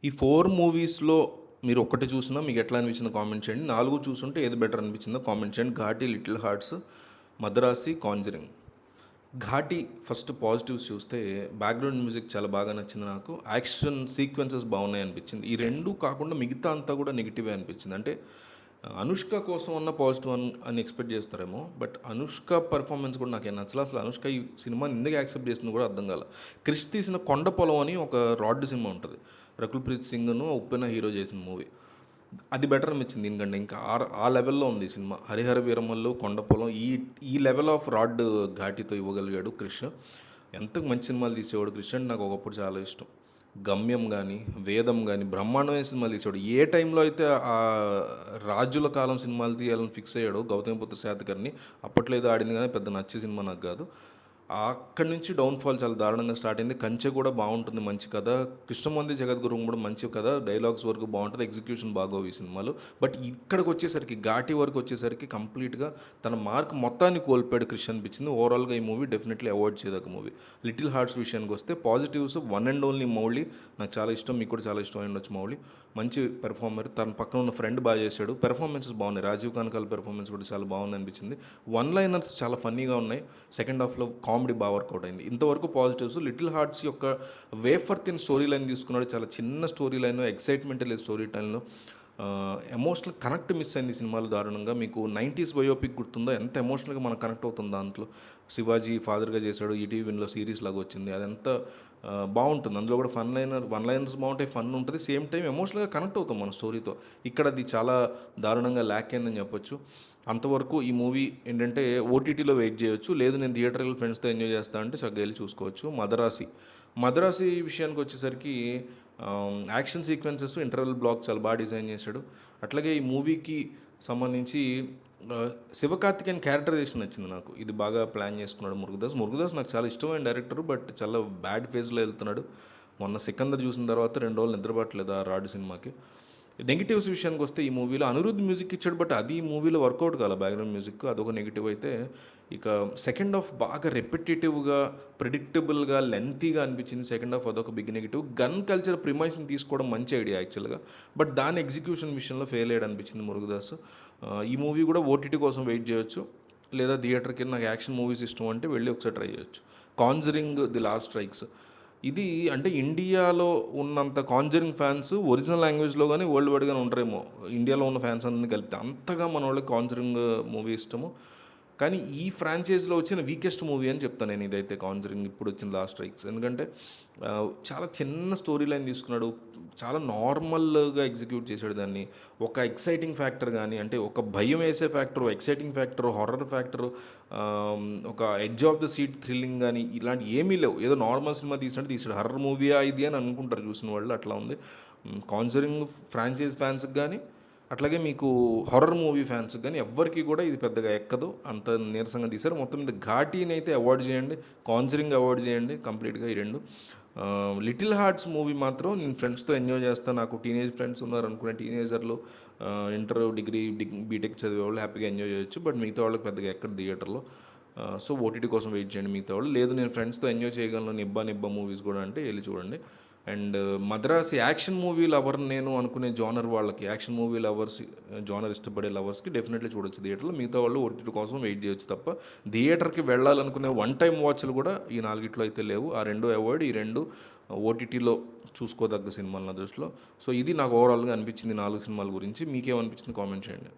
ఈ 4 మూవీస్‌లో మీరు ఒక్కటి చూసినా మీకెట్లా అనిపించిందో కామెంట్ చేయండి. 4 చూసుంటే ఏది బెటర్ అనిపించిందో కామెంట్ చేయండి. 'Ghaati', 'little hearts', 'Madharaasi', 'conjuring'. 'Ghaati' first positives చూస్తే బ్యాక్‌గ్రౌండ్ మ్యూజిక్ చాలా బాగా నచ్చింది నాకు. యాక్షన్ సీక్వెన్సెస్ బాగున్నాయి అనిపించింది. ఈ 2 కాకుండా మిగతా అంతా కూడా నెగెటివే అనిపించింది. అంటే అనుష్క కోసం అన్న పాజిటివ్ అని ఎక్స్‌పెక్ట్ చేస్తారేమో. బట్ అనుష్క పెర్ఫార్మన్స్ కూడా నాకేం నచ్చలా. అసలు అనుష్క ఈ సినిమాని ఎందుకు యాక్సెప్ట్ చేసిందో కూడా అర్థం కాల. క్రిష్ తీసిన 'కొండ పొలం' అని ఒక రాడ్ సినిమా ఉంటది. రకుల్ ప్రీత్ సింగ్‌ను, ఉప్పెన హీరో చేసిన మూవీ. అది బెటర్ అనిపించింది దీనికంటే. ఇంకా ఆ లెవెల్‌లో ఉంది ఈ సినిమా. 'హరిహర వీరమల్లు', 'కొండ పొలం' ఈ లెవెల్ ఆఫ్ రాడ్ ఘాటితో ఇవ్వగలిగాడు క్రిష్. ఎంత మంచి సినిమాలు తీసేవాడు క్రిష్ అంటే నాకు ఒకప్పుడు చాలా ఇష్టం. 'గమ్యం' గానీ, 'వేదం' గానీ బ్రహ్మాండమైన సినిమాలు తీసేవాడు. ఏ టైంలో అయితే రాజుల కాలం సినిమాలు తీయాలని ఫిక్స్ అయ్యాడో 'గౌతమిపుత్ర శాతకర్ణి' అప్పట్లో ఏదో ఆడింది కానీ పెద్ద నచ్చే సినిమా నాకు కాదు. అక్కడి నుంచి డౌన్‌ఫాల్ చాలా దారుణంగా స్టార్ట్ అయింది. 'కంచె' కూడా బావుంటుంది, మంచి కథ. 'కృష్ణమంది జగద్గురు' కూడా మంచి కథ. డైలాగ్స్ వరకు బావుంటది. ఎగ్జిక్యూషన్ బాగోవు ఈ సినిమాలో. బట్ ఇక్కడికొచ్చేసరికి 'ఘాటి' వరకు వచ్చేసరికి కంప్లీట్‌గా తన మార్క్ మొత్తాన్ని కోల్పోయాడు క్రిష్ అనిపించింది. ఓవరాల్‌గా ఈ మూవీ డెఫినెట్‌లీ అవాయిడ్ చేయదగ్గ మూవీ. 'లిటిల్ హార్ట్స్' విషయానికొస్తే positives one and only Mouli. నాకు చాలా ఇష్టం. మీకు కూడా చాలా ఇష్టం అయి ఉండొచ్చు మౌలి. మంచి పెర్ఫార్మర్. తన పక్కన ఉన్న ఫ్రెండ్ బాగా చేశాడు. పెర్ఫార్మెన్సెస్ బాగున్నాయి. రాజీవ్ కనకాల పెర్ఫార్మెన్స్ కూడా చాలా బాగుంది అనిపించింది. వన్ లైనర్స్ చాలా ఫన్నీగా ఉన్నాయి. సెకండ్ హాఫ్‌లో కామెడీ బాగా వర్కౌట్ అయింది. ఇంతవరకు పాజిటివ్స్. 'లిటిల్ హార్ట్స్' యొక్క వేఫర్ థిన్ స్టోరీ లైన్ తీసుకున్నాడు. చాలా చిన్న స్టోరీ లైన్, ఎక్సైట్మెంట్ లేదు స్టోరీ టైంలో. ఎమోషనల్ కనెక్ట్ మిస్ అయింది ఈ సినిమాలో దారుణంగా. మీకు 90s బయోపిక్ గుర్తుందా? ఎంత ఎమోషనల్‌గా మనం కనెక్ట్ అవుతుంది దాంట్లో. శివాజీ ఫాదర్‌గా చేశాడు. ఈటీవీ విన్‌లో సీరీస్ లాగా వచ్చింది. అదంతా బావుంటుంది. అందులో కూడా వన్ లైనర్స్ బావుంటాయి. ఫన్ ఉంటది. సేమ్ టైమ్ ఎమోషనల్‌గా కనెక్ట్ అవుతాం మన స్టోరీతో. ఇక్కడ అది చాలా దారుణంగా ల్యాక్ అయిందని చెప్పొచ్చు. అంతవరకు ఈ మూవీ ఏంటంటే ఓటీటీలో వెయిట్ చేయొచ్చు. లేదు నేను థియేటర్‌లో ఫ్రెండ్స్‌తో ఎంజాయ్ చేస్తా అంటే చక్కగా ఎళ్లి చూసుకోవచ్చు. 'మదరాసి' విషయానికొచ్చేసరికి యాక్షన్ సీక్వెన్సెస్, ఇంటర్వెల్ బ్లాక్ చాలా బాగా డిజైన్ చేశాడు. అట్లాగే ఈ మూవీకి సంబంధించి 'శివకార్తికేయన్' క్యారెక్టరైజేషన్ నచ్చింది నాకు. ఇది బాగా ప్లాన్ చేసుకున్నాడు మురుగదాస్. మురుగదాస్ నాకు చాలా ఇష్టమైన డైరెక్టర్. బట్ చాలా బ్యాడ్ ఫేజ్‌లో వెళ్తున్నాడు. మొన్న 'సికందర్' చూసిన తర్వాత 2 రోజులు నిద్ర పట్టలేదు ఆ 'రాడ్' సినిమాకి. నెగెటివ్స్ విషయానికొస్తే ఈ మూవీలో అనిరుద్ మ్యూజిక్ ఇచ్చాడు. బట్ అది ఈ మూవీలో వర్కౌట్ కాలే బ్యాక్‌గ్రౌండ్ మ్యూజిక్. అదొక నెగెటివ్ అయితే, ఇక సెకండ్ హాఫ్ బాగా రెపిటేటివ్‌గా, ప్రిడిక్టబుల్‌గా, లెంతీగా అనిపించింది సెకండ్ హాఫ్. అదొక బిగ్ నెగెటివ్. గన్ కల్చర్ ప్రిమైస్‌ని తీసుకోవడం మంచి ఐడియా యాక్చువల్‌గా. బట్ దాని ఎగ్జిక్యూషన్ విషయంలో ఫెయిల్ అయ్యాడు అనిపించింది మురుగదాస్. ఈ మూవీ కూడా ఓటీటీ కోసం వెయిట్ చేయొచ్చు. లేదా థియేటర్‌కి నాకు యాక్షన్ మూవీస్ ఇష్టం అంటే వెళ్ళి ఒకసారి ట్రై చేయొచ్చు. 'కాంజరింగ్: ది లాస్ట్ స్ట్రైక్స్' ఇది అంటే ఇండియాలో ఉన్నంత 'కాంజరింగ్' ఫ్యాన్స్ ఒరిజినల్ లాంగ్వేజ్‌లో గాని, వరల్డ్ వైడ్‌గా గాని ఉండరేమో. ఇండియాలో ఉన్న ఫ్యాన్స్ అందరిని కలిపితే. అంతగా మనోళ్ళకి 'కాంజరింగ్' మూవీ ఇష్టము. కానీ ఈ ఫ్రాంచైజ్‌లో వచ్చిన వీకెస్ట్ మూవీ అని చెప్తాను నేను ఇదైతే 'కాంజరింగ్' ఇప్పుడొచ్చిన 'లాస్ట్ స్ట్రైక్స్'. ఎందుకంటే చాలా చిన్న స్టోరీ లైన్ తీసుకున్నాడు. చాలా నార్మల్‌గా ఎగ్జిక్యూట్ చేశాడు దాన్ని. ఒక ఎక్సైటింగ్ ఫ్యాక్టర్ గాని, అంటే ఒక భయం వేసే factor, exciting factor, horror factor, ఒక edge of the seat thrilling గాని ఇలాంటివి ఏమీ లేవు. ఏదో నార్మల్ సినిమా తీసినట్టు తీసాడు. హర్రర్ మూవీయా ఇది అని అనుకుంటారు చూసిన వాళ్ళు. అట్లా ఉంది. 'కాంజరింగ్' ఫ్రాంచైజ్ ఫ్యాన్స్‌కి గాని, అట్లాగే మీకు హారర్ మూవీ ఫ్యాన్స్‌కి గాని ఎవ్వరికీ కూడా ఇది పెద్దగా ఎక్కదు. అంత నీరసంగా తీశారు. మొత్తం మీద 'ఘాటీ'నైతే అవాయిడ్ చేయండి. 'కాంజరింగ్' అవాయిడ్ చేయండి కంప్లీట్‌గా ఈ 2. 'లిటిల్ హార్ట్స్' మూవీ మాత్రం నేను ఫ్రెండ్స్‌తో ఎంజాయ్ చేస్తాను. నాకు టీనేజ్ ఫ్రెండ్స్ ఉన్నారనుకునే టీనేజర్లు, ఇంటర్, డిగ్రీ, బీటెక్ చదివేవాళ్ళు హ్యాపీగా ఎంజాయ్ చేయొచ్చు. బట్ మిగతా వాళ్ళకి పెద్దగా ఎక్కదు థియేటర్‌లో. సో ఓటీటీ కోసం వెయిట్ చేయండి మిగతా వాళ్ళు. లేదు నేను ఫ్రెండ్స్‌తో ఎంజాయ్ చేయగలను 'నిబ్బా మూవీస్' కూడా అంటే ఎళ్లి చూడండి. And 'Madrasi' action movie lover నేను అనుకునే జోనర్ వాళ్ళకి, యాక్షన్ మూవీ లవర్స్, జోనర్ ఇష్టపడే లవర్స్‌కి డెఫినెట్‌లీ చూడొచ్చు థియేటర్‌లో. మిగతా వాళ్ళు ఓటీటీ కోసం వెయిట్ చేయొచ్చు తప్ప, థియేటర్‌కి వెళ్ళాలనుకునే వన్ టైమ్ వాచ్‌లు కూడా ఈ నాలుగిట్లో అయితే లేవు. ఆ 2 అవాయిడ్. ఈ 2 ఓటీటీలో చూసుకోదగ్గ సినిమాలు నా దృష్టిలో. సో ఇది నాకు ఓవరాల్‌గా అనిపించింది 4 సినిమాల గురించి. మీకేమనిపించింది కామెంట్ చేయండి.